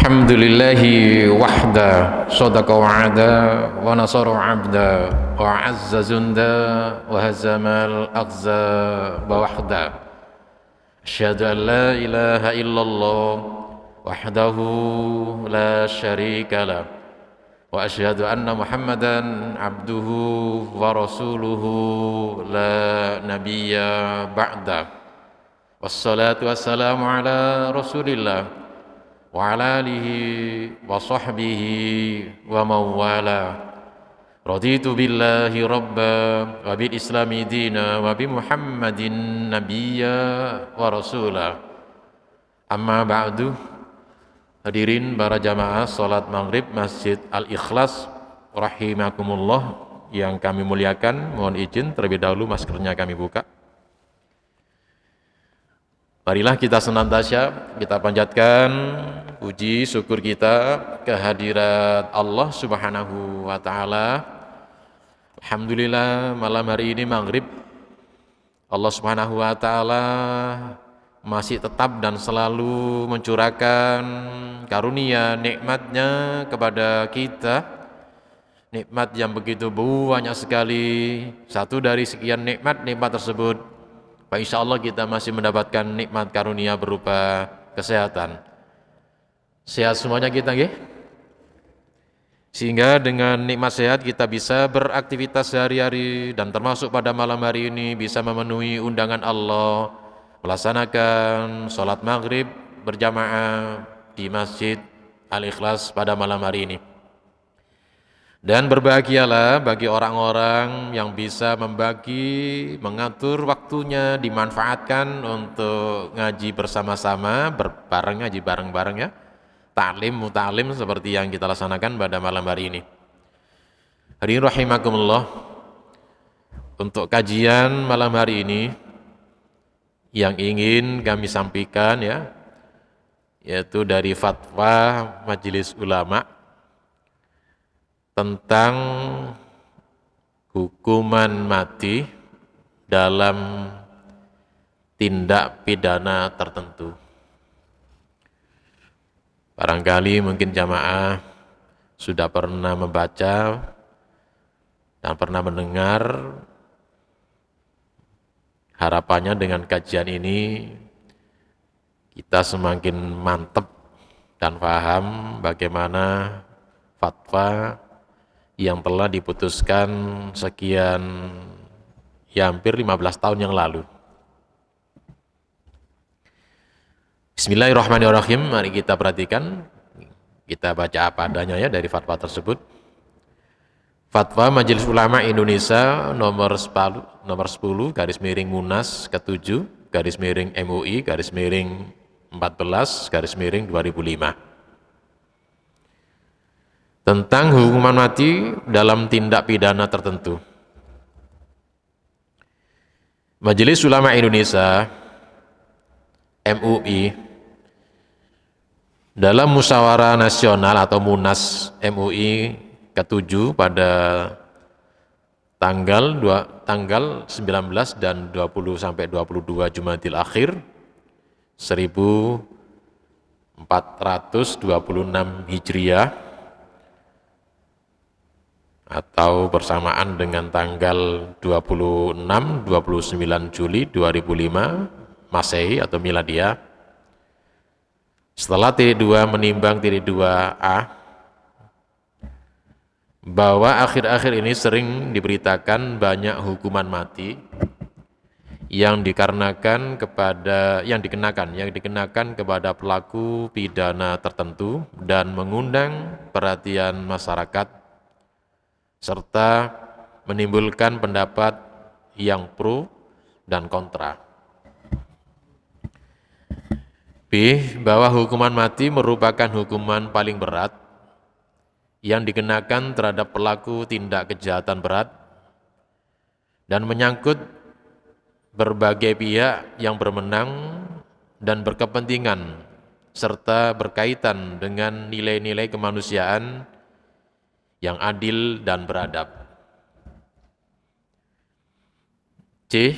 Alhamdulillahi wahda sadaqa wa'ada wa nasara 'abda wa 'azza zunda wa hazamal aghza wahda. Asyhadu an la ilaha illallah wahdahu la syarika lah wa asyhadu anna Muhammadan abduhu wa rasuluhu la nabiyya ba'da. Wassalatu wassalamu ala Rasulillah wa ala alihi wa sahbihi wa mawala. Raditu billahi rabba wa bil islami dina wa bi Muhammadin nabiyya wa rasula. Amma ba'du. Hadirin para jamaah salat maghrib Masjid Al-Ikhlas rahimakumullah yang kami muliakan, mohon izin terlebih dahulu maskernya kami buka. Marilah kita senantiasa kita panjatkan puji syukur kita kehadirat Allah Subhanahu wa taala. Alhamdulillah malam hari ini maghrib Allah Subhanahu wa taala masih tetap dan selalu mencurahkan karunia nikmatnya kepada kita. Nikmat yang begitu banyak sekali. Satu dari sekian nikmat tersebut, insya Allah kita masih mendapatkan nikmat karunia berupa kesehatan. Sehat semuanya kita, nggih? Sehingga dengan nikmat sehat kita bisa beraktivitas sehari-hari dan termasuk pada malam hari ini bisa memenuhi undangan Allah, melaksanakan sholat maghrib berjamaah di Masjid Al-Ikhlas pada malam hari ini. Dan berbahagialah bagi orang-orang yang bisa membagi, mengatur waktunya, dimanfaatkan untuk ngaji bersama-sama, ngaji bareng-bareng ya. Ta'lim, muta'lim seperti yang kita laksanakan pada malam hari ini. Hadirin rahimakumullah, untuk kajian malam hari ini yang ingin kami sampaikan ya, yaitu dari fatwa Majelis Ulama tentang hukuman mati dalam tindak pidana tertentu. Barangkali mungkin jamaah sudah pernah membaca dan pernah mendengar. Harapannya dengan kajian ini kita semakin mantap dan paham bagaimana fatwa yang telah diputuskan sekian hampir 15 tahun yang lalu. Bismillahirrahmanirrahim, mari kita perhatikan, kita baca apa adanya ya dari fatwa tersebut. Fatwa Majelis Ulama Indonesia nomor 10 garis miring Munas ke-7 garis miring MUI garis miring 14 garis miring 2005 tentang hukuman mati dalam tindak pidana tertentu. Majelis Ulama Indonesia MUI dalam musyawarah nasional atau Munas MUI ke-7 pada tanggal 19 dan 20 sampai 22 Jumadil Akhir 1426 Hijriah atau bersamaan dengan tanggal 26-29 Juli 2005 Masehi atau Miladiah, setelah titik 2 menimbang titik 2A bahwa akhir-akhir ini sering diberitakan banyak hukuman mati yang dikenakan kepada pelaku pidana tertentu dan mengundang perhatian masyarakat serta menimbulkan pendapat yang pro dan kontra. B. Bahwa hukuman mati merupakan hukuman paling berat yang dikenakan terhadap pelaku tindak kejahatan berat dan menyangkut berbagai pihak yang berwenang dan berkepentingan serta berkaitan dengan nilai-nilai kemanusiaan yang adil dan beradab. C.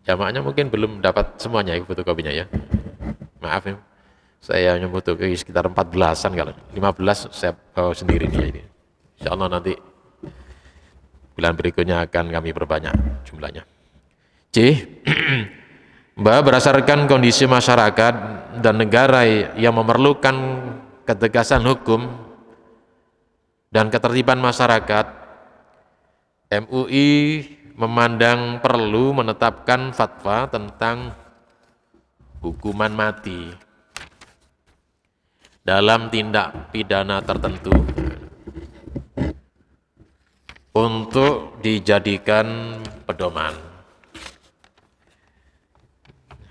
Jamaahnya mungkin belum dapat semuanya ya fotokopinya ya. Maaf ya, saya hanya butuh sekitar 14-an, kalau 15 saya bawa sendiri nih ini. Insya Allah nanti bulan berikutnya akan kami perbanyak jumlahnya. C. Berdasarkan kondisi masyarakat dan negara yang memerlukan ketegasan hukum dan ketertiban masyarakat, MUI memandang perlu menetapkan fatwa tentang hukuman mati dalam tindak pidana tertentu untuk dijadikan pedoman.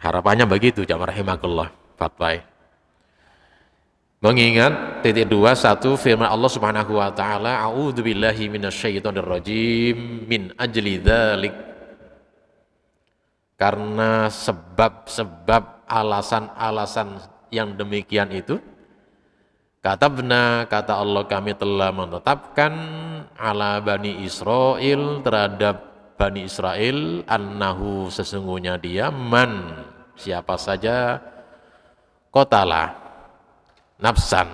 Harapannya begitu, jamaah rahimakumullah, fatwa. Mengingat titik 21 firman Allah Subhanahu wa taala, a'udzubillahi minasyaitonirrajim, min ajli dzalik, karena sebab-sebab alasan-alasan yang demikian itu, kata Allah, kami telah menetapkan ala Bani Israel, terhadap Bani Israel, annahu, sesungguhnya dia, man, siapa saja, qatala, nafsan,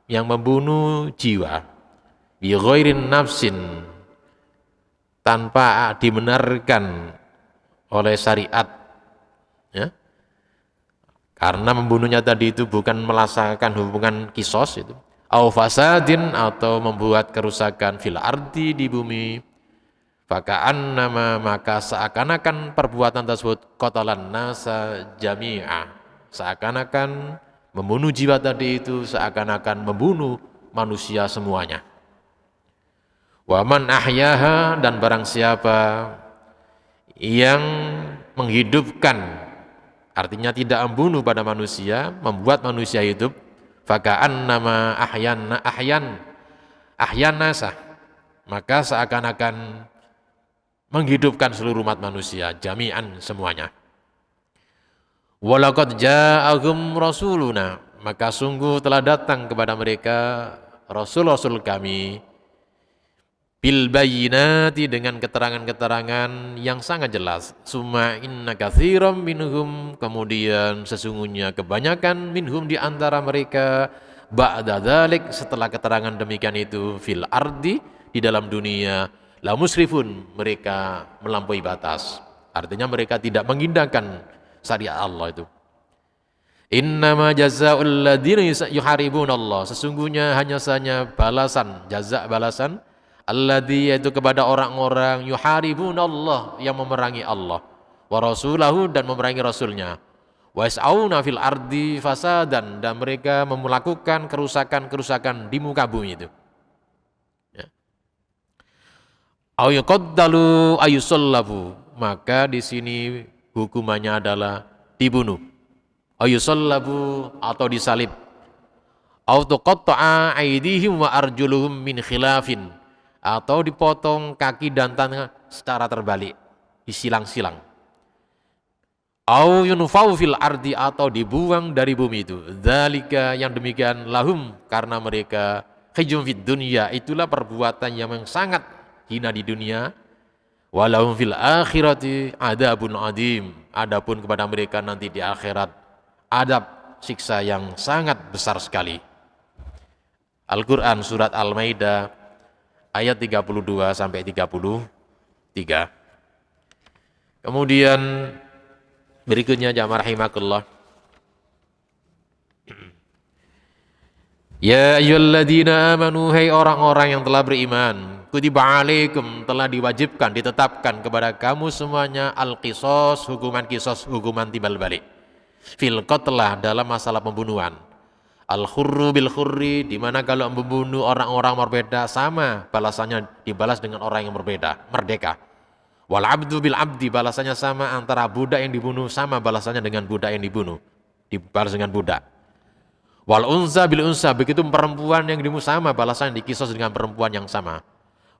yang membunuh jiwa, bi ghairin nafsin, tanpa dibenarkan oleh syariat, ya, karena membunuhnya tadi itu bukan melaksanakan hubungan kisos itu, au fasadin, atau membuat kerusakan fil ardi, di bumi, faka'annama, maka seakan-akan perbuatan tersebut qatalan nasa jami'a, seakan-akan membunuh jiwa tadi itu seakan-akan membunuh manusia semuanya. Wa man ahyaha, dan barang siapa yang menghidupkan, artinya tidak membunuh pada manusia, membuat manusia hidup, faka'annama ahyan nasa, maka seakan-akan menghidupkan seluruh umat manusia jami'an, semuanya. Walaqad ja'ahum rasuluna, maka sungguh telah datang kepada mereka rasul-rasul kami, bil bayyinati, dengan keterangan-keterangan yang sangat jelas. Summa inna katsiran minhum, kemudian sesungguhnya kebanyakan, minhum, di antara mereka, ba'da dzalik, setelah keterangan demikian itu, fil ardi, di dalam dunia, la musrifun, mereka melampaui batas. Artinya mereka tidak mengindahkan syariat Allah itu. Innama jazaa'ul ladzina yuharibunallah, sesungguhnya hanya saja balasan, jaza, balasan, alladzi, yaitu kepada orang-orang, yuharibunallah, yang memerangi Allah, wa rasulahu, dan memerangi rasulnya, wa yas'auna fil ardi fasadan, dan mereka melakukan kerusakan-kerusakan di muka bumi itu. Ya. Au yuqaddalu ayusallabu, maka di sini hukumannya adalah dibunuh. Ayusallabu, atau disalib. Au tuqatta'a aydihim wa arjuluhum min khilafin, atau dipotong kaki dan tangan secara terbalik, disilang-silang. Au yunfau fil ardi, atau dibuang dari bumi itu. Dzalika, yang demikian, lahum, karena mereka, khizyun fid dunya, itulah perbuatan yang sangat hina di dunia, walahum fil akhirati adabun adim, adapun kepada mereka nanti di akhirat adab, siksa yang sangat besar sekali. Al-Quran surat Al-Maidah ayat 32 sampai 33. Kemudian berikutnya, jamaah rahimakumullah, ya ayyuhalladzina amanu, hai orang-orang yang telah beriman, kutiba alaikum, telah diwajibkan, ditetapkan kepada kamu semuanya, al-qisas, hukuman kisos, hukuman timbal balik, fil qatlah, dalam masalah pembunuhan, al-khurru bil khurri, di mana kalau membunuh orang-orang berbeda, sama balasannya dibalas dengan orang yang berbeda, merdeka. Wal abdu bil abdi, balasannya sama, antara budak yang dibunuh sama balasannya dengan budak yang dibunuh, dibalas dengan budak. Wal unsa bil unsa, begitu perempuan yang dibunuh sama balasannya dikisos dengan perempuan yang sama.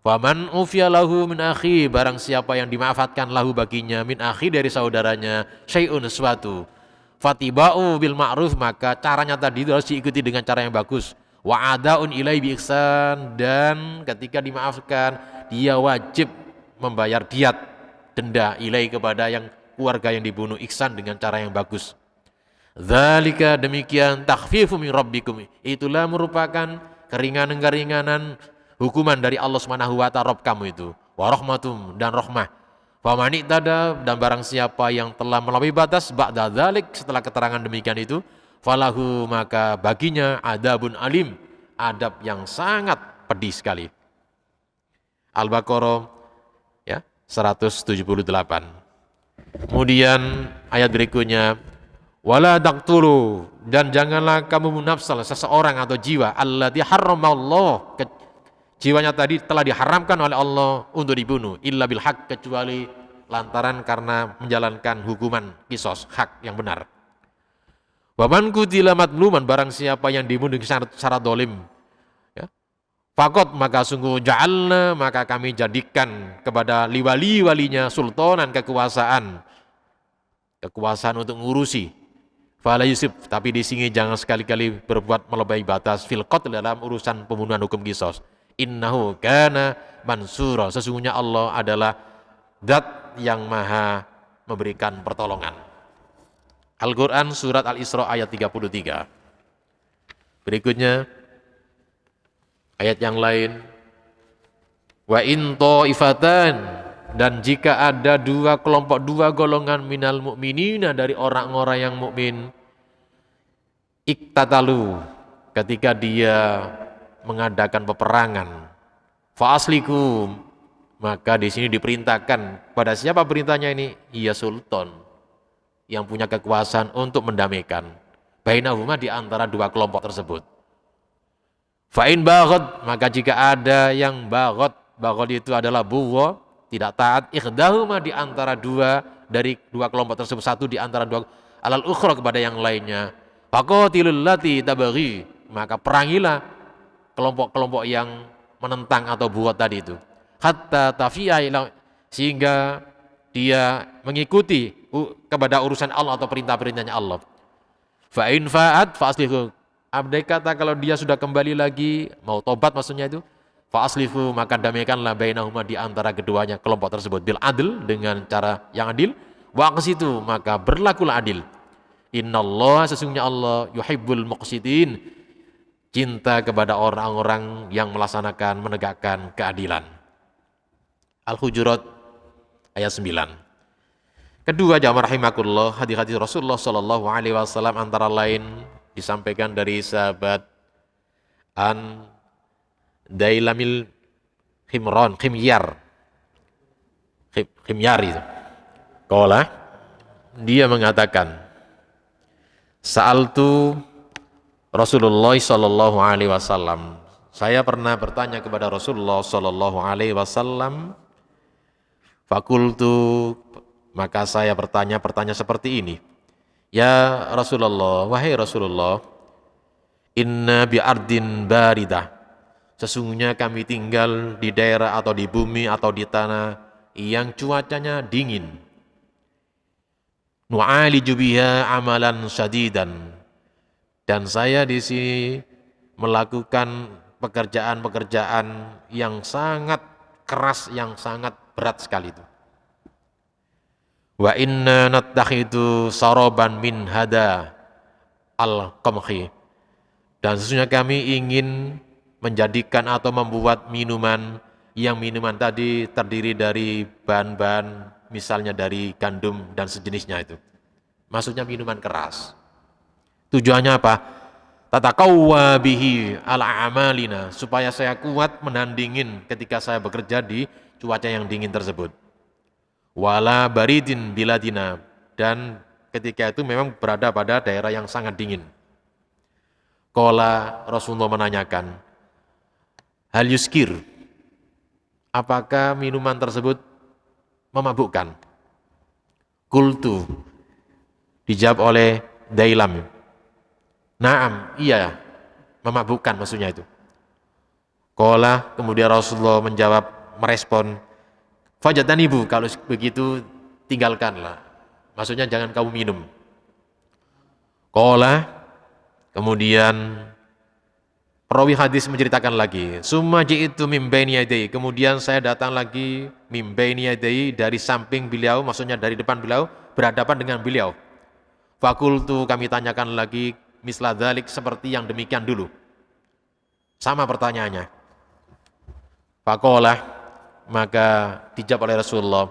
Faman ufiya lahu min akhi, barang siapa yang dimaafkan lahu baginya, min akhi, dari saudaranya, syai'un, sesuatu, fatiba'u bil ma'ruf, maka caranya tadi itu harus diikuti dengan cara yang bagus. Wa adaun ilai bi ihsan, dan ketika dimaafkan dia wajib membayar diat, denda, ilai, kepada yang keluarga yang dibunuh, ihsan, dengan cara yang bagus. Dzalika demikian takhfifu min rabbikum. Itulah merupakan keringanan-keringanan hukuman dari Allah Subhanahu wa taala Rabb kamu itu. Wa rahmatum dan rahmah. Faman i'tada dan barang siapa yang telah melampaui batas ba'da dzalik setelah keterangan demikian itu, falahu maka baginya adabun alim, adab yang sangat pedih sekali. Al-Baqarah ya 178. Kemudian ayat berikutnya wala taqtulu dan janganlah kamu menafsal seseorang atau jiwa allati harramallah jiwanya tadi telah diharamkan oleh Allah untuk dibunuh illa bil haq kecuali lantaran karena menjalankan hukuman qisas hak yang benar. Wa man qutila madluman barang siapa yang dibunuh secara zalim ya faqad maka sungguh ja'alna maka kami jadikan kepada liwali-walinya sultanan kekuasaan untuk ngurusi fala yusuf tapi di sini jangan sekali-kali berbuat melebihi batas fil qatl dalam urusan pembunuhan hukum qisas. Innahu kana mansura sesungguhnya Allah adalah zat yang maha memberikan pertolongan. Al-Quran surat Al-Isra ayat 33. Berikutnya ayat yang lain wa in ta'ifatan dan jika ada dua kelompok, dua golongan minal mu'minina dari orang-orang yang mukmin iktatalu ketika dia mengadakan peperangan fa asliku maka di sini diperintahkan pada siapa perintahnya ini? Ya sultan yang punya kekuasaan untuk mendamaikan bainahuma di antara dua kelompok tersebut. Fa in baghat maka jika ada yang baghat itu adalah buwa tidak taat ikhdahuma di antara dari dua kelompok tersebut satu di antara dua alal ukhra kepada yang lainnya faqatilul lati tabaghi maka perangilah kelompok-kelompok yang menentang atau buat tadi itu hatta tafiya sehingga dia mengikuti kepada urusan Allah atau perintah-perintahnya Allah. Fa in fa'at fa aslihu abdai kata kalau dia sudah kembali lagi mau tobat maksudnya itu fa aslihu maka damaikanlah bainahuma di antara keduanya kelompok tersebut bil adl dengan cara yang adil wa qsitu maka berlakulah adil. Innallaha sesungguhnya Allah yuhibbul muqsitin cinta kepada orang-orang yang melaksanakan menegakkan keadilan. Al-Hujurat ayat 9. Kedua jamaah rahimakumullah hadis-hadis Rasulullah sallallahu alaihi wasallam antara lain disampaikan dari sahabat An Dailamil Khimyar itu. Qala dia mengatakan Sa'altu Rasulullah sallallahu alaihi wasallam. Saya pernah bertanya kepada Rasulullah sallallahu alaihi wasallam. Fakultu maka saya bertanya seperti ini. Ya Rasulullah, wahai Rasulullah, inna bi ardin baridah. Sesungguhnya kami tinggal di daerah atau di bumi atau di tanah yang cuacanya dingin. Nu'aliju biha amalan syadidan. Dan saya di sini melakukan pekerjaan-pekerjaan yang sangat keras, yang sangat berat sekali itu. Wa inna nattakhidu saraban min hada al-qamhi. Dan sesungguhnya kami ingin menjadikan atau membuat minuman yang minuman tadi terdiri dari bahan-bahan misalnya dari gandum dan sejenisnya itu. Maksudnya minuman keras. Tujuannya apa? Tataqawwa bihi ala amalina supaya saya kuat menandingin ketika saya bekerja di cuaca yang dingin tersebut. Wala baridin biladina dan ketika itu memang berada pada daerah yang sangat dingin. Qala Rasulullah menanyakan, hal yuskir, apakah minuman tersebut memabukkan? Qultu, dijawab oleh Dailam, naam, iya, memabukkan maksudnya itu. Qala, kemudian Rasulullah menjawab, merespon, fajatanibu, kalau begitu tinggalkanlah. Maksudnya jangan kamu minum. Qala, kemudian perawi hadis menceritakan lagi, summa ji'tu min baini yadayhi, kemudian saya datang lagi min baini yadayhi dari samping beliau, maksudnya dari depan beliau, berhadapan dengan beliau. Fakultu, kami tanyakan lagi, misla dzalik, seperti yang demikian dulu. Sama pertanyaannya. Faqala, maka dijawab oleh Rasulullah,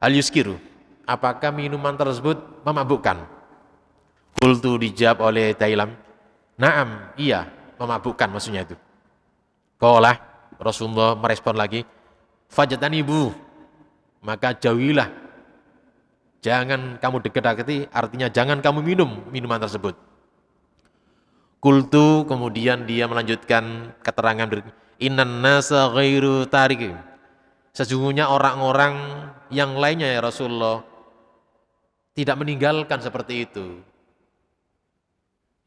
al yuskiru, apakah minuman tersebut memabukkan? Qultu, dijawab oleh Dailam, na'am, iya, memabukkan maksudnya itu. Qala, Rasulullah merespon lagi, fajtanibu, maka jauhilah, jangan kamu dekati, artinya jangan kamu minum minuman tersebut. Qultu, kemudian dia melanjutkan keterangan berikut, innan nasa ghairu tarik, sesungguhnya orang-orang yang lainnya ya Rasulullah tidak meninggalkan seperti itu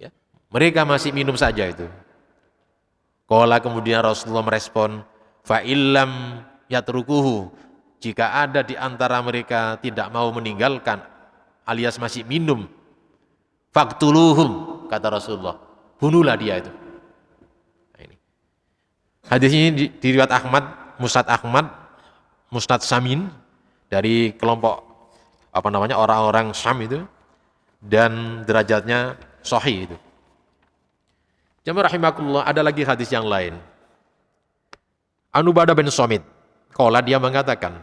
ya, mereka masih minum saja itu. Qala, kemudian Rasulullah merespon, fa illam yatrukuhu, jika ada di antara mereka tidak mau meninggalkan alias masih minum, faqtuluhum, kata Rasulullah, bunuhlah dia itu. Nah, ini hadis ini diriwayat Ahmad, Musnad Samin, dari kelompok orang-orang Syam itu, dan derajatnya sahih itu. Jamaah rahimakumullah, ada lagi hadis yang lain. Ubadah bin Samit, qala, dia mengatakan,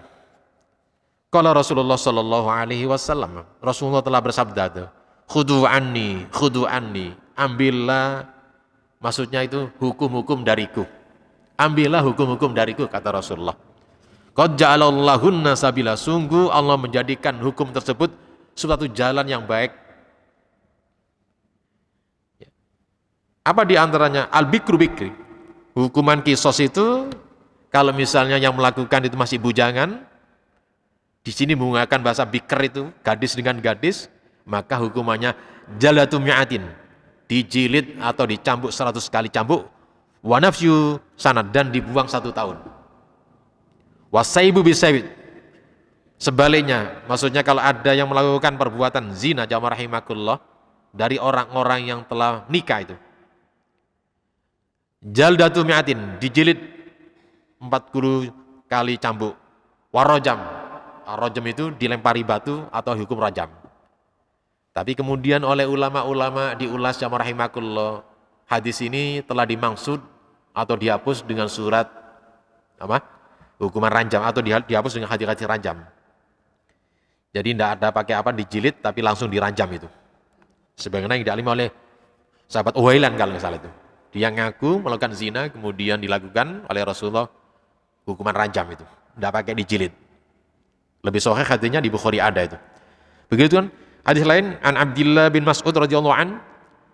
qala Rasulullah sallallahu alaihi wasallam, Rasulullah telah bersabda, khudu anni, ambillah, maksudnya itu hukum-hukum dariku. Ambillah hukum-hukum dariku, kata Rasulullah. Qad ja'alallahunna sabila, sungguh Allah menjadikan hukum tersebut suatu jalan yang baik. Apa di antaranya? Al-bikru bikri. Hukuman kisos itu, kalau misalnya yang melakukan itu masih bujangan, di sini menggunakan bahasa bikr itu, gadis dengan gadis, maka hukumannya jalatu mi'atin, dijilid atau dicambuk 100 kali cambuk, wa nafyu sanad, dan dibuang 1 tahun. Wasaibu bisawid, sebaliknya, maksudnya kalau ada yang melakukan perbuatan zina, jamaah rahimakumullah, dari orang-orang yang telah nikah itu, jaldatu mi'atin, dijilid 40 kali cambuk, warojam, rojam itu dilempari batu atau hukum rajam. Tapi kemudian oleh ulama-ulama diulas, jamaah rahimakumullah, hadis ini telah dimaksud atau dihapus dengan surat apa? Hukuman ranjam, atau dihapus dengan hadis-hadis ranjam. Jadi tidak ada pakai apa dijilid, tapi langsung diranjam itu. Sebagaimana yang dialami oleh sahabat Uwailan kalau nggak salah itu. Dia ngaku melakukan zina, kemudian dilakukan oleh Rasulullah hukuman ranjam itu. Tidak pakai dijilid. Lebih sahih hadisnya di Bukhari ada itu. Begitu kan? Hadis lain, an Abdillah bin Mas'ud radhiyallahu an,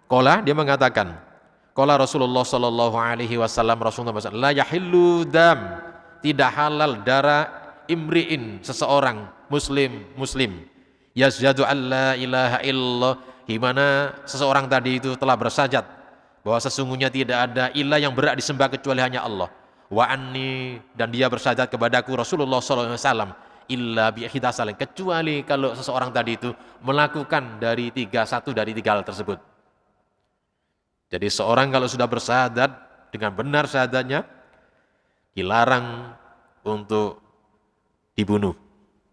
qala, dia mengatakan, qala Rasulullah sallallahu alaihi wasallam, Rasulullah SAW, la yahillu dam, tidak halal darah imri'in, seseorang muslim, yazjadu an la ilaha illallah, di mana seseorang tadi itu telah bersyahadat bahwa sesungguhnya tidak ada ilah yang berhak disembah kecuali hanya Allah, wa anni, dan dia bersyahadat kepadaku Rasulullah sallallahu alaihi wasallam, illa bi ihdasalin, kecuali kalau seseorang tadi itu melakukan satu dari tiga hal tersebut. Jadi seorang kalau sudah bersyahadat dengan benar syahadatnya, dilarang untuk dibunuh,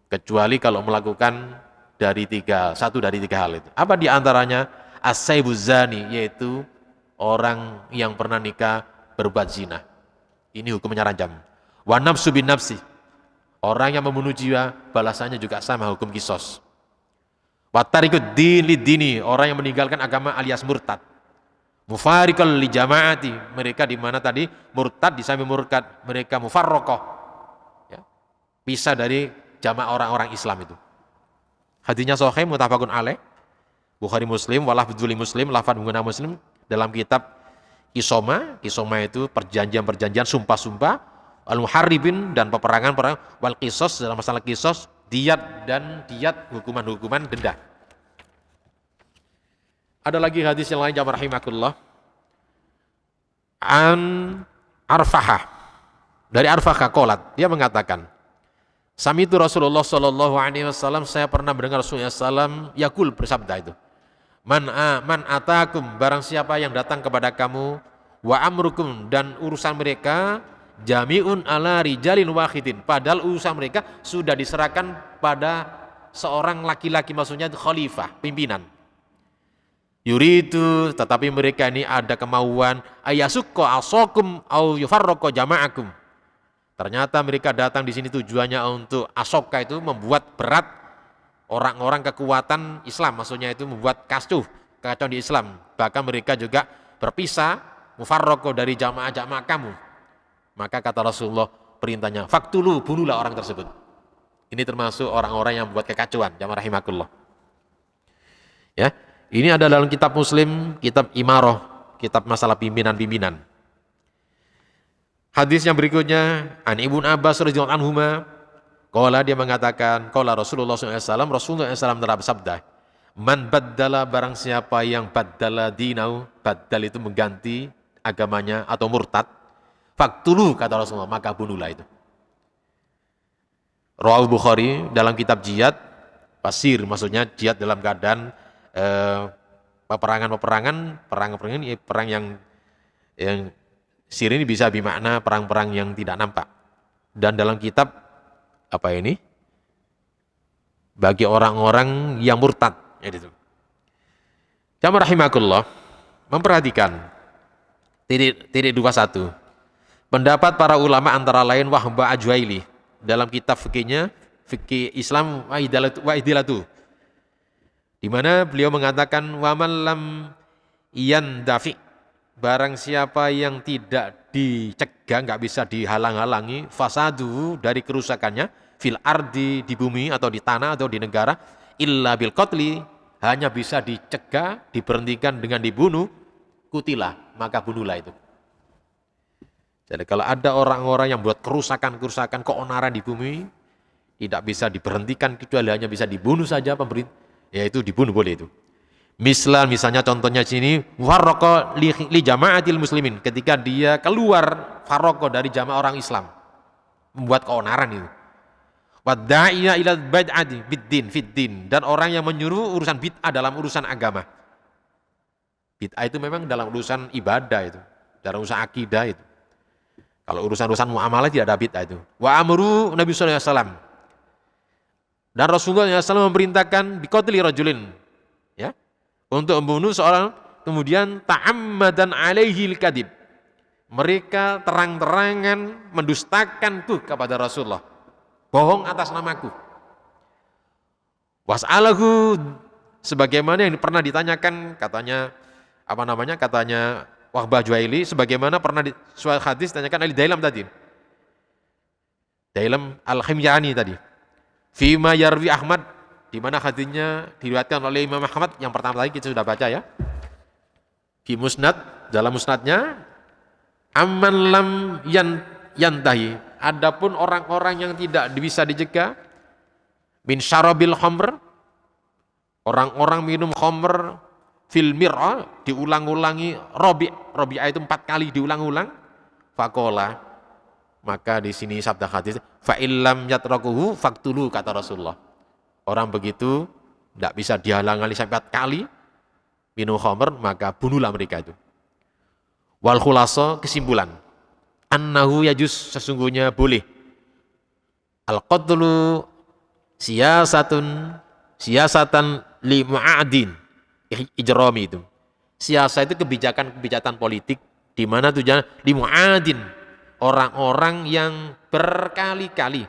kecuali kalau melakukan satu dari tiga hal itu. Apa di antaranya? As-saibuz zani, yaitu orang yang pernah nikah berbuat zina. Ini hukumnya rajam. Wa nafsu bin nafsi, orang yang membunuh jiwa, balasannya juga sama, hukum kisos. Wa tarikud din lid dini, orang yang meninggalkan agama alias murtad. Mufarikal li jamaati, mereka di mana tadi murtad, di samping murtad mereka mufarraqah, ya, pisah dari jamaah orang-orang Islam itu. Hadisnya sahih muttafaqun alaih, Bukhari Muslim, walafdzul Muslim, lafaz menggunakan Muslim dalam kitab Kisoma itu perjanjian-perjanjian, sumpah-sumpah, al-muharribin, dan peperangan-perangan, wal qisas, dalam masalah qisas, diyat, hukuman-hukuman denda. Ada lagi hadis yang lain, jamaah rahimakumullah, an Arfahah, dari Arfahah qolat, dia mengatakan, sami'tu Rasulullah sallallahu alaihi wasallam, saya pernah mendengar Rasulullah sallam yaqul, bersabda itu, man atakum, barang siapa yang datang kepada kamu, wa amrukum, dan urusan mereka, jami'un ala rijalin wahidin, padahal urusan mereka sudah diserahkan pada seorang laki-laki, maksudnya khalifah, pimpinan. Yuridu, tetapi mereka ini ada kemauan ayasukko asokum au yufarroko jama'akum. Ternyata mereka datang di sini tujuannya untuk asoka, itu membuat berat orang-orang kekuatan Islam, maksudnya itu membuat kacau di Islam. Bahkan mereka juga berpisah mufarroko dari jamaah-jamaah kamu. Maka kata Rasulullah, perintahnya faktulu, bunuhlah orang tersebut. Ini termasuk orang-orang yang membuat kekacauan. Jamaah rahimakumullah. Ya, ini ada dalam kitab Muslim, kitab Imarah, kitab masalah pimpinan-pimpinan. Hadis yang berikutnya, an Ibnu Abbas radhiyallahu anhuma, qala, dia mengatakan, qala Rasulullah SAW, Rasulullah SAW telah bersabda, man baddala, barang siapa yang baddala dinau, baddal itu mengganti agamanya atau murtad, faktulu, kata Rasulullah, maka bunuhlah itu. Rawal Bukhari dalam kitab jihad, pasir, maksudnya jihad dalam keadaan perang yang sir ini bisa bermakna perang-perang yang tidak nampak. Dan dalam kitab apa ini? Bagi orang-orang yang murtad, ya itu. Jamaah rahimakumullah, memperhatikan titik 21. Pendapat para ulama antara lain Wahba Ajwaili dalam kitab fikihnya, fikih Islam wa idilatu, di mana beliau mengatakan waman lam yandafi, barang siapa yang tidak dicegah, nggak bisa dihalang-halangi, fasadu, dari kerusakannya, fil ardi, di bumi atau di tanah atau di negara, illa bil qatli, hanya bisa dicegah, diberhentikan dengan dibunuh, kutilah, maka bunuhlah itu. Jadi kalau ada orang-orang yang buat kerusakan-kerusakan, keonaran di bumi, tidak bisa diberhentikan kecuali hanya bisa dibunuh saja pemerintah, yaitu dibunuh boleh itu. Misalnya contohnya sini, farraqo li jama'atil muslimin, ketika dia keluar farraqo dari jamaah orang Islam, membuat keonaran itu. Wadda'iya ila bid'ati biddin fiddin, dan orang yang menyuruh urusan bid'ah dalam urusan agama. Bid'ah itu memang dalam urusan ibadah itu, dalam urusan akidah itu. Kalau urusan-urusan muamalah tidak ada bid'ah itu. Wa amru Nabi sallallahu alaihi wasallam, dan Rasulullah SAW memerintahkan biqatli rajulin, ya, untuk membunuh seorang, kemudian ta'ammadan alaihi al-kadhib, mereka terang-terangan mendustakanku kepada Rasulullah, bohong atas namaku. Was'alahu, sebagaimana yang pernah ditanyakan, katanya katanya Wahbah Juwaili, sebagaimana pernah di suatu hadis ditanyakan Ali Dailam tadi, Dailam Al-Himyani tadi, Fima Yarwi Ahmad, di mana hadisnya diriwayatkan oleh Imam Ahmad yang pertama tadi kita sudah baca, ya. Fi Musnad, dalam musnadnya, amman lam yantahi, adapun orang-orang yang tidak bisa dicegah, min syarabil khamr, orang-orang minum khamr, fil mir'a, diulang-ulangi, robi'ah itu 4 kali diulang-ulang, faqala, maka di sini sabda hadis, fa illam yatrakuhu faktulu, kata Rasulullah, orang begitu tidak bisa dihalang-halangi sampai 4 kali minum khamr, maka bunuhlah mereka itu. Wal khulasa, kesimpulan, annahu yajuz, sesungguhnya boleh, al qatlu siyasatan li mu'adin ijrami, itu siasa itu kebijakan politik, di mana tujuan li mu'adin, orang-orang yang berkali-kali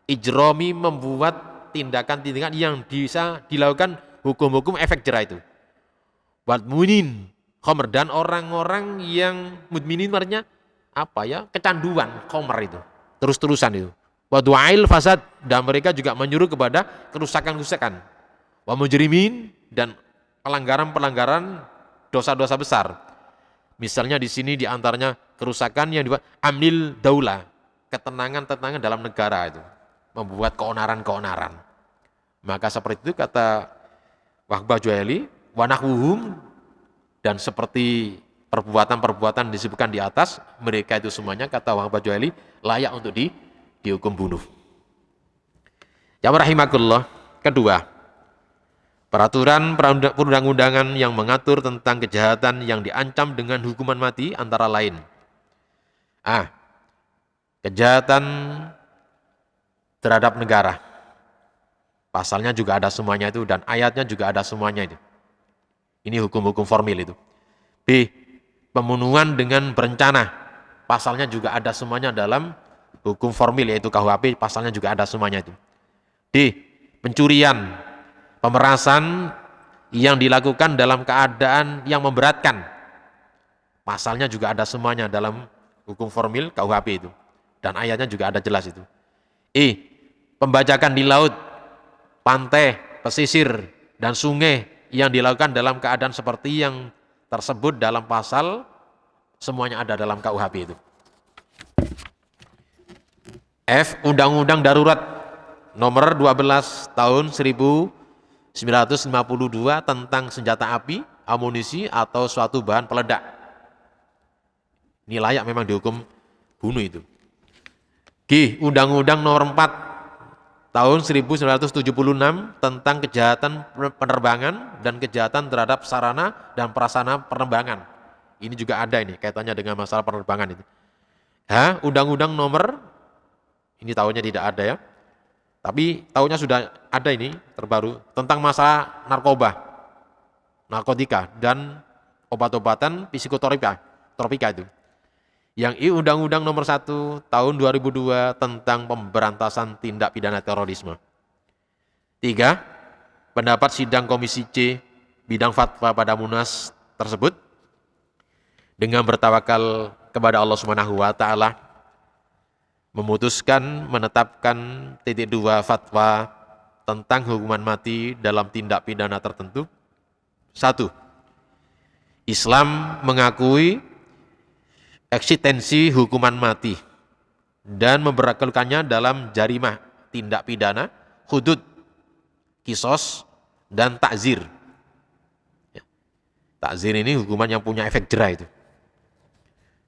ijrami, membuat tindakan-tindakan yang bisa dilakukan hukum-hukum efek jerah itu. Wal munin khomer, dan orang-orang yang mudminin, artinya apa ya, kecanduan khomer itu, terus-terusan itu. Wa du'ail fasad, dan mereka juga menyuruh kepada kerusakan-kerusakan. Wa mujrimin, dan pelanggaran-pelanggaran, dosa-dosa besar. Misalnya di sini diantaranya kerusakan yang dibuat amnil daulah, ketenangan dalam negara itu, membuat keonaran-keonaran. Maka seperti itu kata Wahbah Juwaili, wanahwuhum, dan seperti perbuatan-perbuatan disebutkan di atas, mereka itu semuanya, kata Wahbah Juwaili, layak untuk dihukum bunuh. Ya rahimakumullah. Kedua, peraturan perundang-undangan yang mengatur tentang kejahatan yang diancam dengan hukuman mati antara lain. Kejahatan terhadap negara. Pasalnya juga ada semuanya itu, dan ayatnya juga ada semuanya itu. Ini hukum-hukum formil itu. B. Pembunuhan dengan berencana. Pasalnya juga ada semuanya dalam hukum formil, yaitu KUHP, pasalnya juga ada semuanya itu. D. Pencurian, pemerasan yang dilakukan dalam keadaan yang memberatkan. Pasalnya juga ada semuanya dalam hukum formil KUHP itu. Dan ayatnya juga ada jelas itu. E. Pembajakan di laut, pantai, pesisir, dan sungai yang dilakukan dalam keadaan seperti yang tersebut dalam pasal, semuanya ada dalam KUHP itu. F. Undang-Undang Darurat nomor 12 tahun 1952 tentang senjata api, amunisi, atau suatu bahan peledak. Ini layak memang dihukum bunuh itu. G. Undang-Undang nomor 4 tahun 1976 tentang kejahatan penerbangan dan kejahatan terhadap sarana dan prasarana penerbangan. Ini juga ada ini kaitannya dengan masalah penerbangan itu. H. Undang-Undang nomor, ini tahunnya tidak ada ya, tapi tahunnya sudah ada ini terbaru, tentang masalah narkotika dan obat-obatan psikotropika itu. Yang I. Undang-Undang nomor 1 tahun 2002 tentang pemberantasan tindak pidana terorisme. 3. Pendapat sidang Komisi C bidang fatwa pada Munas tersebut dengan bertawakal kepada Allah Subhanahu wa taala memutuskan menetapkan 2 fatwa tentang hukuman mati dalam tindak pidana tertentu. 1. Islam mengakui eksistensi hukuman mati dan memberlakukannya dalam jarimah tindak pidana, hudud, kisos, dan takzir. Takzir ini hukuman yang punya efek jera itu.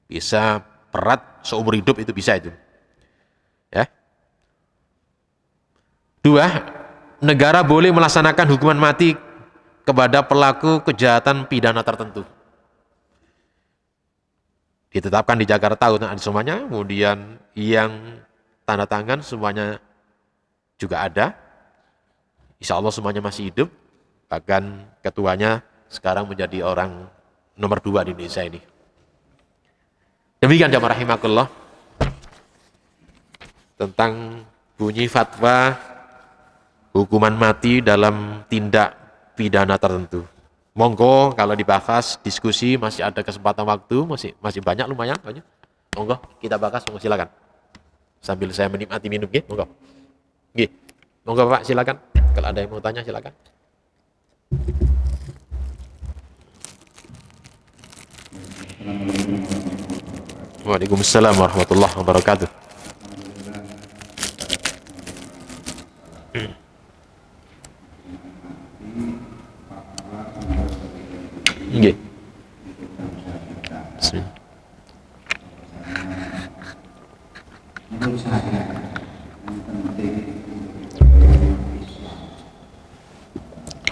Bisa berat seumur hidup, itu bisa itu. Ya. 2. Negara boleh melaksanakan hukuman mati kepada pelaku kejahatan pidana tertentu. Ditetapkan di Jakarta semuanya, kemudian yang tanda tangan semuanya juga ada. Insya Allah semuanya masih hidup, bahkan ketuanya sekarang menjadi orang nomor 2 di Indonesia ini. Demikian jamaah rahimakumullah tentang bunyi fatwa hukuman mati dalam tindak pidana tertentu. Monggo kalau dibahas diskusi, masih ada kesempatan waktu, masih banyak, lumayan banyak. Monggo kita bahas, monggo silakan. Sambil saya menikmati minum, nggih, monggo. Nggih. Monggo Pak, silakan. Kalau ada yang mau tanya silakan. Waalaikumsalam warahmatullahi wabarakatuh. Nggih. Bismillah. Menurut saya yang penting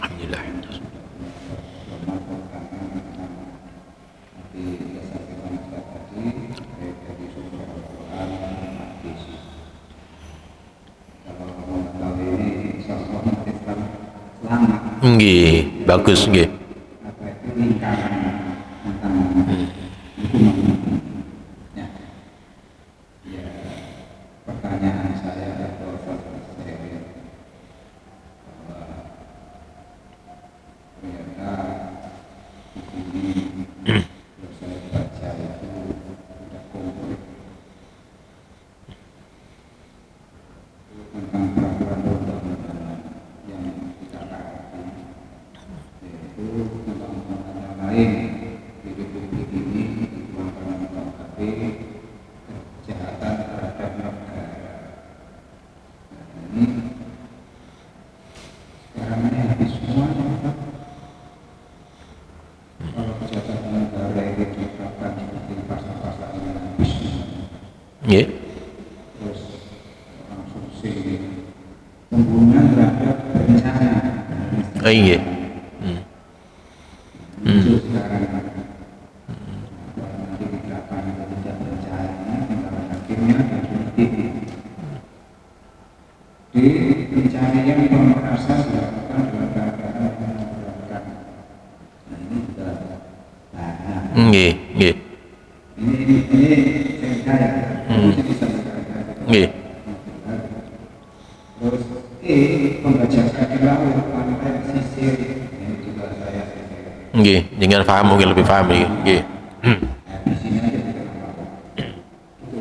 Alhamdulillah. Nggih, bagus nggih. lingkaran tentang hukuman. Ya, pertanyaan saya atau saya bahwa ternyata di sini kalau saya baca itu sudah konkret tentang peraturan perundang-undangan yang kita taati, yaitu undang-undang yang lain di Republik ini dituangkan dalam KUHP kejahatan terhadap negara. Nah, ini sekarang ini habis semuanya, Pak. Kalau kejahatan negara itu diterapkan seperti pasal-pasal ini habis semuanya. Nggih. Terus langsung pembunuhan terhadap berencana. Oh nggih. Muncul sekarang bahwa nanti diterapkan atau tidak berencana, tinggal hakimnya dan penyidik. Di pencarian pemerasan dilakukan dalam keadaan yang memberatkan. Nah, Nggih, nggih. Ini saya itu bisa Nggih. terus pembajakan di laut pantai pesisir ini juga saya Nggih, jangan paham mungkin lebih paham nggih. Nggih. nah, di sini aja kita apa itu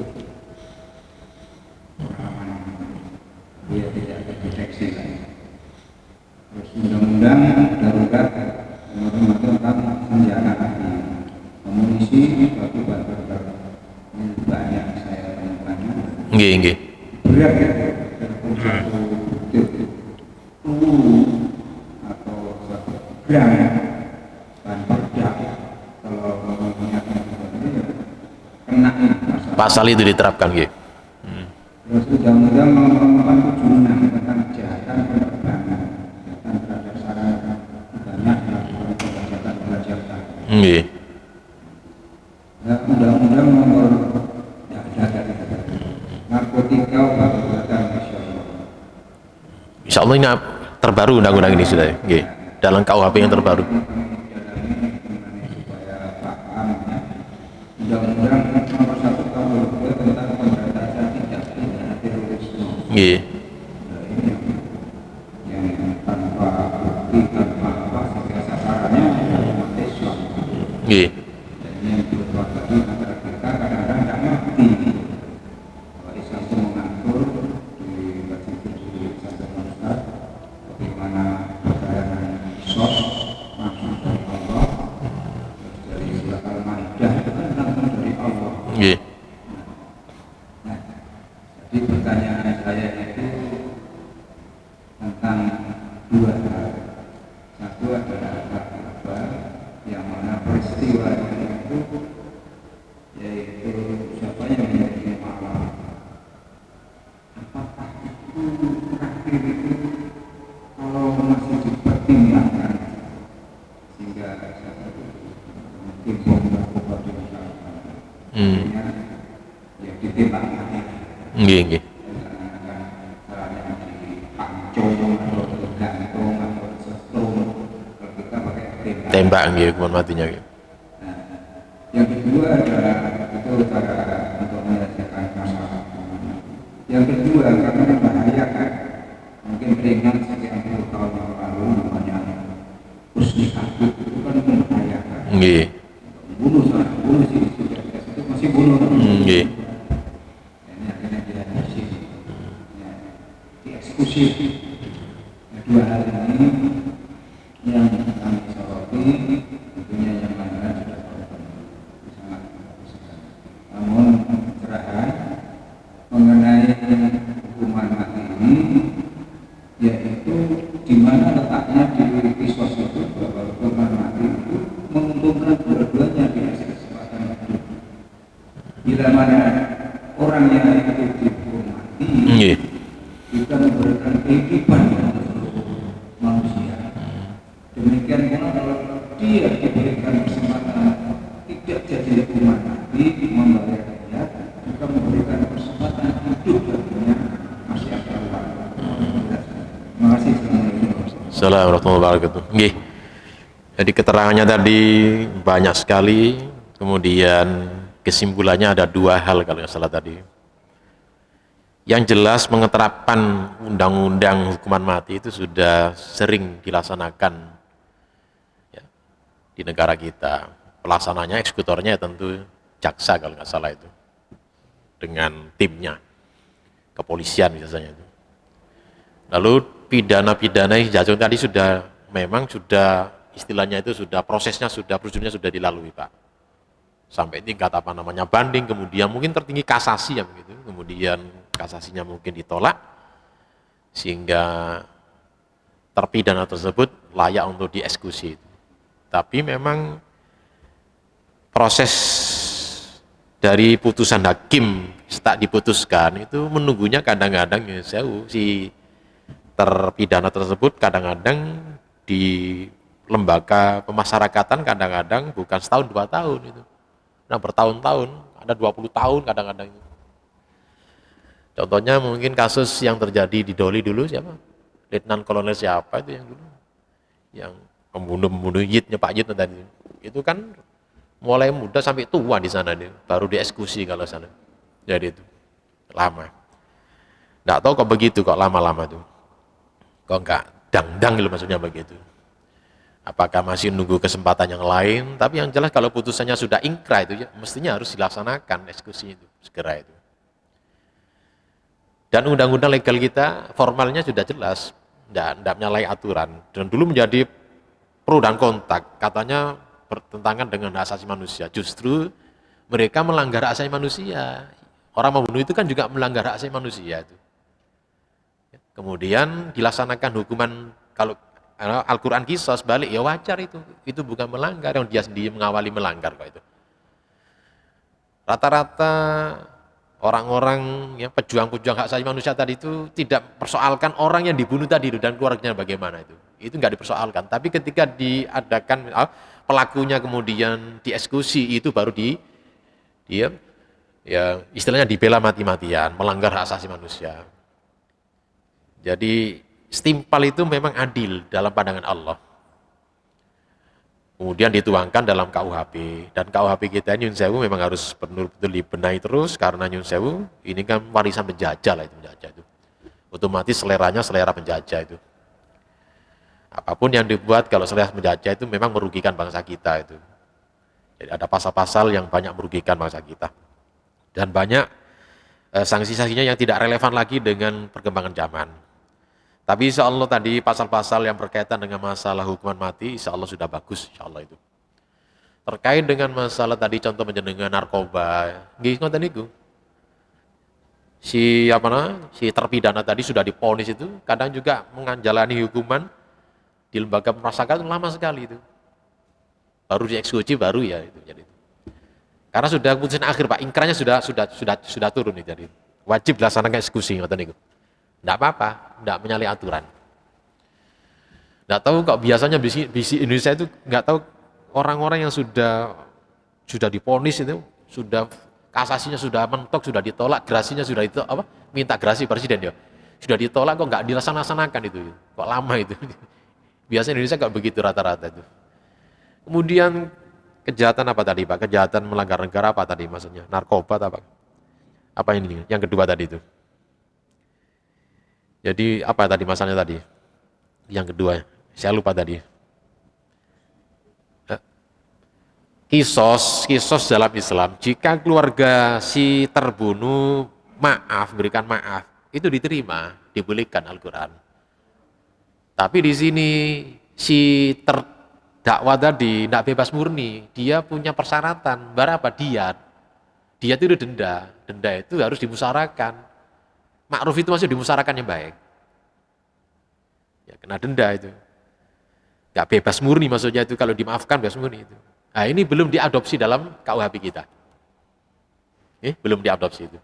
pengalaman dia tidak terdeteksi lagi. Terus undang-undang darurat nomor tentang senjata api amunisi bagi bahan-bahan ini banyak saya temukan juga. Nggih, nggih. Berat ya telepon satu peluru atau satu gram bahan peledak kalau mengingatnya seperti itu kena Pasal itu diterapkan nggih. terus undang-undang nomor 46 tentang kejahatan penerbangan kejahatan terhadap sarana banyak melakukan pembajakan Nggih. undang-undang nomor narkotika obat-obatan nasional. Insya Allah ini terbaru undang-undang ini sudah, nggih. Dalam KUHP yang terbaru. Supaya paham ya. Undang-undang nomor 1 tahun 2002 tentang pemberantasan tindak pidana terorisme. Nggih. Nah, ini yang tanpa bukti tanpa apa sehingga sasarannya umat Islam. Nggih. Dan ini yang berbuat tadi antara kita kadang-kadang tidak ngerti. Islam itu mengatur di bagian tujuh sampai Ustaz bagaimana perjalanan sos langsung dari Allah terus dari surat Al-Maidah itu kan langsung dari Allah. Nggih. Nah, jadi pertanyaan saya itu tentang dua hal. Satu adalah apa yang mana peristiwa itu yaitu siapa yang menjadi malam. Apakah itu terakhir itu kalau masih dipertimbangkan sehingga mungkin bom narkoba di masyarakat ya ditembak mati Nggih, nggih. dengan caranya dipancung atau digantung atau disetrum kalau kita pakai Tembak nggih hukuman matinya nggih. Nah, yang kedua adalah itu cara untuk menyelesaikan masalah. Yang kedua karena membahayakan mungkin ringan sekian puluh tahun yang lalu namanya Husni Habib itu kan membahayakan. Nggih. Bunuh sih sudah itu masih bunuh. Nggih. Ini akhirnya dihabisi, ya, dieksekusi. Kedua hal ini yang kami soroti tentunya yang mana sudah sangat bagus sekali. Namun pencerahan mengenai hukuman mati ini yaitu di mana letaknya di kisos itu bahwa hukuman mati itu menguntungkan dua-duanya di hasil kesempatan hidup. Bila mana orang yang itu dihukum mati Nggih. kita memberikan kehidupan untuk manusia. Demikian pula kalau dia diberikan kesempatan tidak jadi hukuman mati membayar dia juga memberikan kesempatan hidup baginya masih ada uang. Terima kasih. Assalamualaikum warahmatullahi wabarakatuh. Nggih. Jadi keterangannya tadi banyak sekali, kemudian kesimpulannya ada dua hal kalau nggak salah tadi. Yang jelas mengetapkan undang-undang hukuman mati itu sudah sering dilaksanakan ya, di negara kita. Pelaksananya, eksekutornya tentu jaksa kalau nggak salah itu, dengan timnya, kepolisian biasanya itu. Lalu pidana-pidana yang jatuh tadi sudah memang sudah istilahnya itu sudah prosesnya sudah prosedurnya sudah dilalui Pak, sampai tingkat apa namanya banding, kemudian mungkin tertinggi kasasi ya begitu, kemudian kasasinya mungkin ditolak sehingga terpidana tersebut layak untuk dieksekusi. Tapi memang proses dari putusan hakim tak diputuskan itu menunggunya kadang-kadang ya jauh si terpidana tersebut kadang-kadang di lembaga pemasyarakatan kadang-kadang bukan setahun 2 tahun itu. Nah bertahun-tahun, ada 20 tahun kadang-kadang itu. Contohnya mungkin kasus yang terjadi di Doli dulu siapa? Letnan Kolonel siapa itu yang dulu? Yang pembunuh Yitnya Pak Yit tadi. Itu kan mulai muda sampai tua di sana nih, baru dieksekusi kalau sana. Jadi itu lama. Nggak tahu kok begitu, kok lama-lama tuh. Kok nggak dang-dang gitu maksudnya begitu. Apakah masih nunggu kesempatan yang lain? Tapi yang jelas kalau putusannya sudah ingkrah itu, ya, mestinya harus dilaksanakan eksekusi itu segera itu. Dan undang-undang legal kita formalnya sudah jelas, tidak menyalahi aturan. Dan dulu menjadi pro dan kontak, katanya bertentangan dengan hak asasi manusia. Justru mereka melanggar hak asasi manusia. Orang membunuh itu kan juga melanggar hak asasi manusia itu. Kemudian dilaksanakan hukuman, kalau Al-Quran qisas balik, ya wajar itu. Itu bukan melanggar, yang dia sendiri mengawali melanggar kok itu. Rata-rata orang-orang yang pejuang-pejuang hak asasi manusia tadi itu tidak persoalkan orang yang dibunuh tadi itu dan keluarganya bagaimana itu. Itu nggak dipersoalkan. Tapi ketika diadakan pelakunya kemudian dieksekusi, itu baru dia ya istilahnya dibela mati-matian, melanggar hak asasi manusia. Jadi setimpal itu memang adil dalam pandangan Allah. Kemudian dituangkan dalam KUHP, dan KUHP kita ini Nyun Sewu memang harus betul-betul dibenahi terus, karena Nyun Sewu ini kan warisan penjajah lah, itu penjajah itu. Otomatis seleranya selera penjajah itu. Apapun yang dibuat kalau selera penjajah itu memang merugikan bangsa kita itu. Jadi ada pasal-pasal yang banyak merugikan bangsa kita. Dan banyak sanksi-sanksinya yang tidak relevan lagi dengan perkembangan zaman. Tapi insya Allah tadi pasal-pasal yang berkaitan dengan masalah hukuman mati, insya Allah sudah bagus, insya Allah itu. Terkait dengan masalah tadi contoh menjenengan narkoba, nggih ngoten niku. Si terpidana tadi sudah diponis itu, kadang juga menjalani hukuman di lembaga pemasyarakatan itu lama sekali itu. Baru dieksekusi baru ya itu jadi. Karena sudah keputusan akhir Pak, ingkrahnya sudah turun itu jadi. Wajib dilaksanakan eksekusi ngoten niku. Tidak apa-apa, tidak menyalahi aturan. Tidak tahu kok biasanya bisi Indonesia itu nggak tahu orang-orang yang sudah diponis itu, sudah kasasinya sudah mentok, sudah ditolak, grasinya sudah ditolak, minta grasi presiden ya, sudah ditolak kok nggak dilaksanakan itu, kok lama itu. Biasanya Indonesia nggak begitu rata-rata itu. Kemudian kejahatan apa tadi Pak? Kejahatan melanggar negara apa tadi maksudnya? Narkoba apa? Apa ini? Yang kedua tadi itu. Jadi apa tadi masalahnya tadi? Yang kedua, saya lupa tadi. Kisos dalam Islam, jika keluarga si terbunuh berikan maaf, itu diterima, dibolehkan Al-Quran. Tapi di sini si terdakwa tadi tidak bebas murni, dia punya persyaratan, berapa diat? Diat itu denda itu harus dimusyawarahkan. Ma'ruf itu masih dimusyawarahkan yang baik. Ya kena denda itu. Gak bebas murni maksudnya itu, kalau dimaafkan bebas murni itu. Nah ini belum diadopsi dalam KUHP kita. Belum diadopsi itu.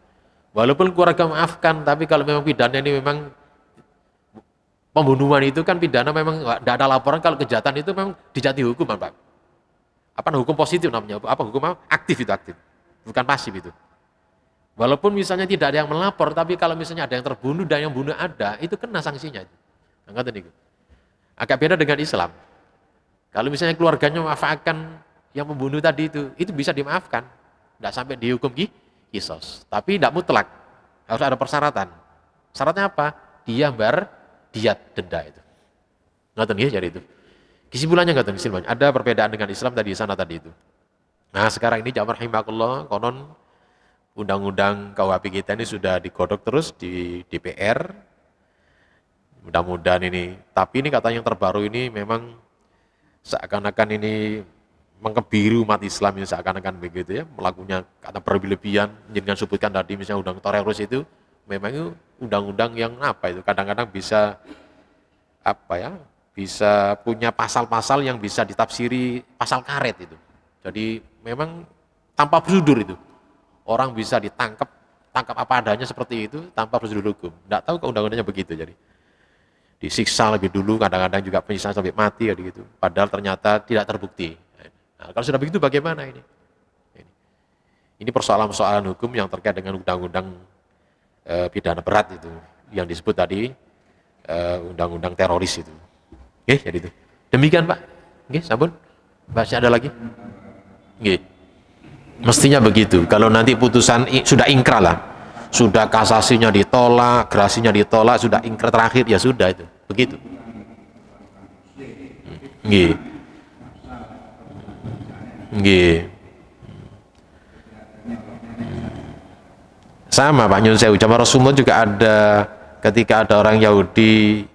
Walaupun keluarga maafkan, tapi kalau memang pidana ini memang pembunuhan itu kan pidana memang tidak ada laporan, kalau kejahatan itu memang dijatuhi hukuman Pak. Apa hukum positif namanya? Apa hukum aktif itu aktif, bukan pasif itu. Walaupun misalnya tidak ada yang melapor, tapi kalau misalnya ada yang terbunuh dan yang bunuh ada, itu kena sanksinya. Agak beda dengan Islam. Kalau misalnya keluarganya memaafkan yang membunuh tadi itu bisa dimaafkan. Tidak sampai dihukum qisas. Tapi tidak mutlak. Harus ada persyaratan. Syaratnya apa? Dia diat denda itu. Ngoten nggih jadi itu. Kesimpulannya ngoten kesimpulannya. Ada perbedaan dengan Islam tadi di sana tadi itu. Nah, sekarang ini jamaah rahimakumullah, konon undang-undang KUHP kita ini sudah digodok terus di DPR. Mudah-mudahan ini. Tapi ini kata yang terbaru ini memang seakan-akan ini mengkebiru umat Islam ini seakan-akan begitu ya, melakukannya kata berlebihan, dengan sebutkan tadi misalnya undang teroris itu memang itu undang-undang yang apa itu kadang-kadang bisa bisa punya pasal-pasal yang bisa ditafsiri pasal karet itu. Jadi memang tanpa prosedur itu. Orang bisa tangkap apa adanya seperti itu tanpa prosedur hukum. Tidak tahu kok undang-undangnya begitu jadi. Disiksa lebih dulu, kadang-kadang juga penyiksaan sampai mati ya gitu. Padahal ternyata tidak terbukti. Nah, kalau sudah begitu bagaimana ini? Ini persoalan-persoalan hukum yang terkait dengan undang-undang pidana berat itu, yang disebut tadi undang-undang teroris itu. Oke, jadi itu. Demikian Pak. Oke, sampun. Masih ada lagi? Oke. Mestinya begitu. Kalau nanti putusan sudah ingkrah lah, sudah kasasinya ditolak, gerasinya ditolak, sudah ingkrah terakhir, ya sudah itu. Begitu. Nggih. Nggih. Sama Pak Nyun Sewu, zaman Rasulullah juga ada, ketika ada orang Yahudi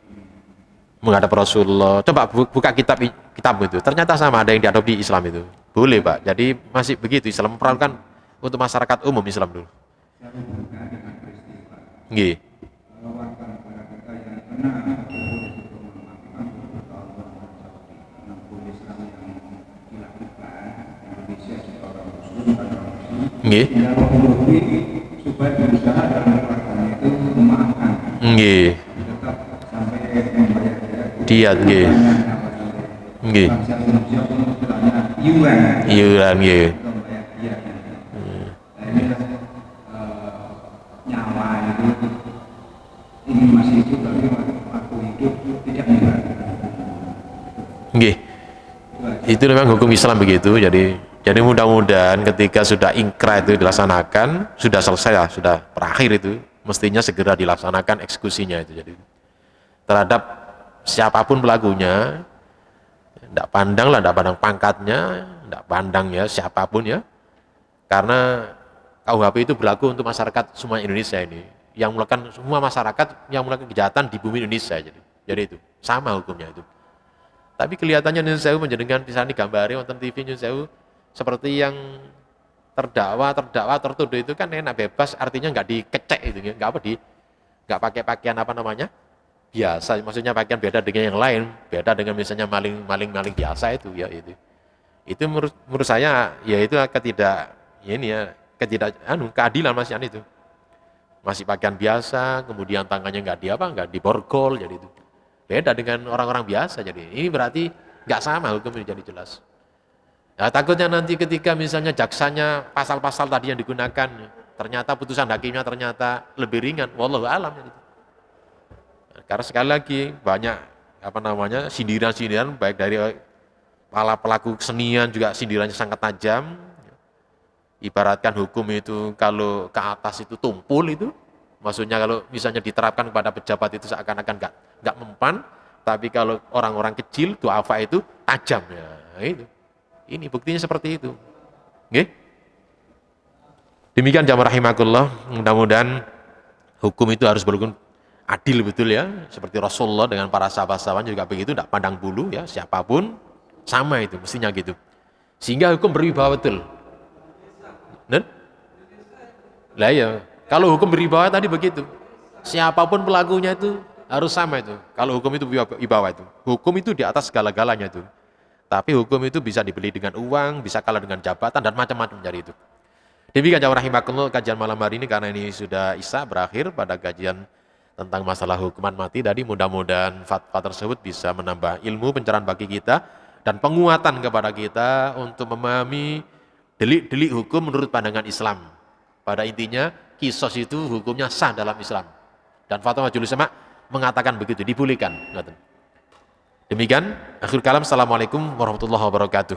menghadap Rasulullah, coba buka kitab itu, ternyata sama, ada yang diadopsi Islam itu. Boleh Pak, jadi masih begitu, Islam memperlakukan untuk masyarakat umum Islam dulu. Nggih. Nggih. Supaya berusaha dalam keluarganya itu memaafkan. Nggih. Tetap sampai membayar Diat nggih. Nggih. Iuran nggih. Nyawa itu ini masih hidup tapi waktu hidup tidak iuran. Nggih. Itu memang hukum Islam begitu, jadi mudah-mudahan ketika sudah ingkrah itu dilaksanakan, sudah selesai lah, sudah berakhir itu, mestinya segera dilaksanakan eksekusinya itu. Jadi terhadap siapapun pelakunya, tidak pandang lah, tidak pandang pangkatnya, tidak pandang ya siapapun ya, karena KUHP itu berlaku untuk masyarakat semua Indonesia ini, yang melakukan semua masyarakat yang melakukan kejahatan di bumi Indonesia, jadi itu sama hukumnya itu. Tapi kelihatannya Nyun Sewu menjadikan pisan digambari wonten TV Nyun Sewu seperti yang terdakwa tertuduh itu kan enak bebas, artinya nggak dikecek itu, nggak pakai pakaian apa namanya biasa, maksudnya pakaian beda dengan yang lain, beda dengan misalnya maling biasa itu ya itu menurut saya ya itu keadilan Mas Yan itu, masih pakaian biasa, kemudian tangannya nggak diborgol, jadi itu beda dengan orang-orang biasa, jadi ini berarti nggak sama hukum jadi jelas. Nah, takutnya nanti ketika misalnya jaksanya pasal-pasal tadi yang digunakan, ternyata putusan hakimnya ternyata lebih ringan, wallahu alam. Karena sekali lagi banyak sindiran-sindiran baik dari para pelaku kesenian juga sindirannya sangat tajam. Ibaratkan hukum itu kalau ke atas itu tumpul itu, maksudnya kalau misalnya diterapkan kepada pejabat itu seakan-akan nggak mempan, tapi kalau orang-orang kecil duafa itu tajam ya. Itu. Ini buktinya seperti itu. Nggih? Demikian jamaah rahimakumullah, mudah-mudahan hukum itu harus berlaku adil betul ya, seperti Rasulullah dengan para sahabat-sahabat juga begitu, tidak pandang bulu ya, siapapun sama itu, mestinya gitu. Sehingga hukum berwibawa betul. Lah ya, kalau hukum berwibawa tadi begitu. Siapapun pelakunya itu harus sama itu. Kalau hukum itu wibawa itu. Hukum itu di atas segala-galanya itu. Tapi hukum itu bisa dibeli dengan uang, bisa kalah dengan jabatan, dan macam-macam dari itu. Demikian jamaah rahimakumullah kajian malam hari ini, karena ini sudah Isya berakhir pada kajian tentang masalah hukuman mati tadi. Mudah-mudahan fatwa tersebut bisa menambah ilmu pencerahan bagi kita dan penguatan kepada kita untuk memahami delik-delik hukum menurut pandangan Islam. Pada intinya, kisos itu hukumnya sah dalam Islam. Dan fatwa Majelis Ulama mengatakan begitu, dibolehkan. Demikian, akhir kalam, assalamualaikum warahmatullahi wabarakatuh.